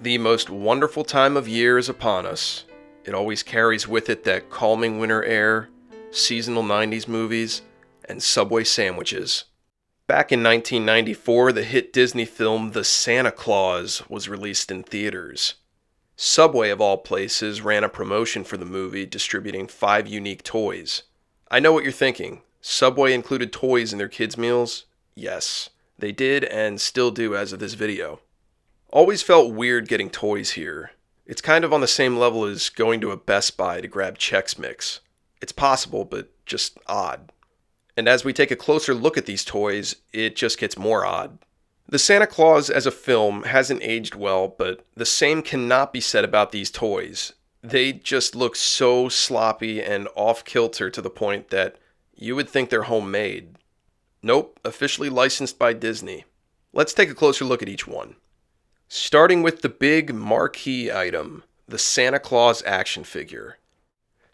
The most wonderful time of year is upon us. It always carries with it that calming winter air, seasonal 90s movies, and Subway sandwiches. Back in 1994, the hit Disney film The Santa Claus was released in theaters. Subway, of all places, ran a promotion for the movie distributing 5 unique toys. I know what you're thinking. Subway included toys in their kids' meals? Yes, they did and still do as of this video. Always felt weird getting toys here. It's kind of on the same level as going to a Best Buy to grab Chex Mix. It's possible, but just odd. And as we take a closer look at these toys, it just gets more odd. The Santa Claus as a film hasn't aged well, but the same cannot be said about these toys. They just look so sloppy and off-kilter to the point that you would think they're homemade. Nope, officially licensed by Disney. Let's take a closer look at each one. Starting with the big marquee item, the Santa Claus action figure.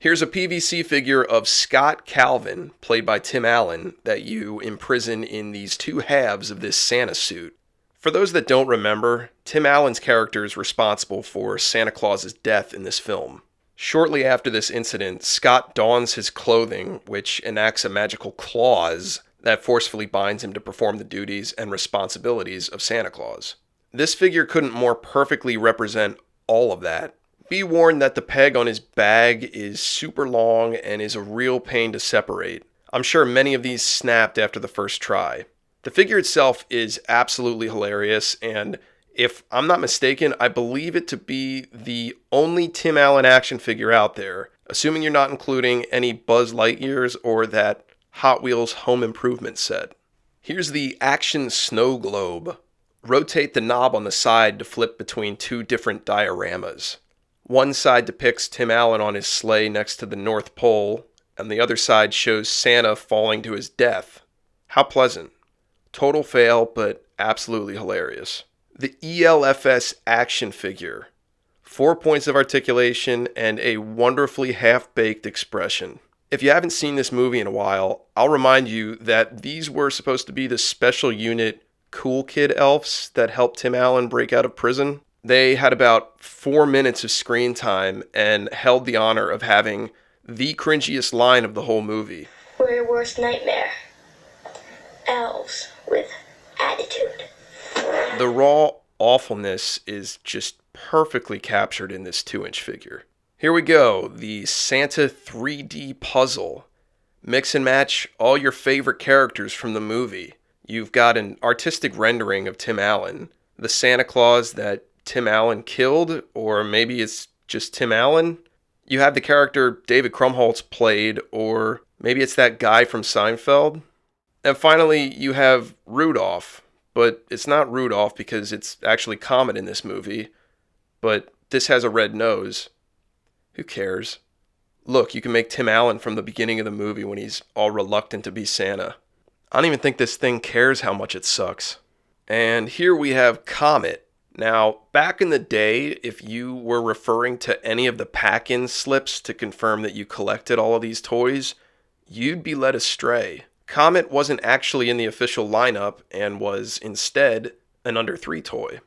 Here's a PVC figure of Scott Calvin, played by Tim Allen, that you imprison in these 2 halves of this Santa suit. For those that don't remember, Tim Allen's character is responsible for Santa Claus's death in this film. Shortly after this incident, Scott dons his clothing, which enacts a magical clause that forcefully binds him to perform the duties and responsibilities of Santa Claus. This figure couldn't more perfectly represent all of that. Be warned that the peg on his bag is super long and is a real pain to separate. I'm sure many of these snapped after the first try. The figure itself is absolutely hilarious, and if I'm not mistaken, I believe it to be the only Tim Allen action figure out there, assuming you're not including any Buzz Lightyears or that Hot Wheels Home Improvement set. Here's the Action Snow Globe. Rotate the knob on the side to flip between 2 different dioramas. One side depicts Tim Allen on his sleigh next to the North Pole, and the other side shows Santa falling to his death. How pleasant. Total fail, but absolutely hilarious. The ELFS action figure. 4 points of articulation and a wonderfully half-baked expression. If you haven't seen this movie in a while, I'll remind you that these were supposed to be the special unit cool kid elves that helped Tim Allen break out of prison. They had about 4 minutes of screen time and held the honor of having the cringiest line of the whole movie. We're your worst nightmare. Elves with attitude. The raw awfulness is just perfectly captured in this 2-inch figure. Here we go, the Santa 3D puzzle. Mix and match all your favorite characters from the movie. You've got an artistic rendering of Tim Allen, the Santa Claus that Tim Allen killed, or maybe it's just Tim Allen. You have the character David Krumholtz played, or maybe it's that guy from Seinfeld. And finally, you have Rudolph, but it's not Rudolph because it's actually Comet in this movie, but this has a red nose. Who cares? Look, you can make Tim Allen from the beginning of the movie when he's all reluctant to be Santa. I don't even think this thing cares how much it sucks. And here we have Comet. Now, back in the day, if you were referring to any of the pack-in slips to confirm that you collected all of these toys, you'd be led astray. Comet wasn't actually in the official lineup and was instead an under 3 toy.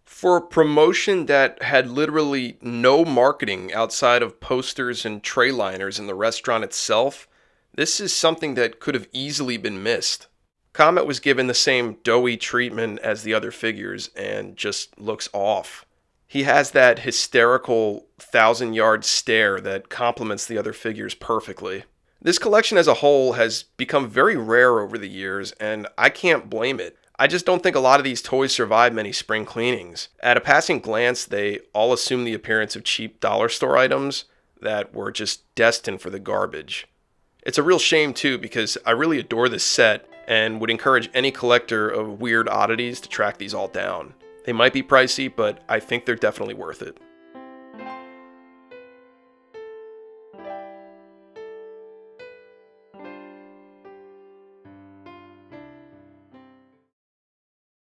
For a promotion that had literally no marketing outside of posters and tray liners in the restaurant itself, this is something that could have easily been missed. Comet was given the same doughy treatment as the other figures and just looks off. He has that hysterical 1,000-yard stare that complements the other figures perfectly. This collection as a whole has become very rare over the years, and I can't blame it. I just don't think a lot of these toys survive many spring cleanings. At a passing glance, they all assume the appearance of cheap dollar store items that were just destined for the garbage. It's a real shame too, because I really adore this set and would encourage any collector of weird oddities to track these all down. They might be pricey, but I think they're definitely worth it.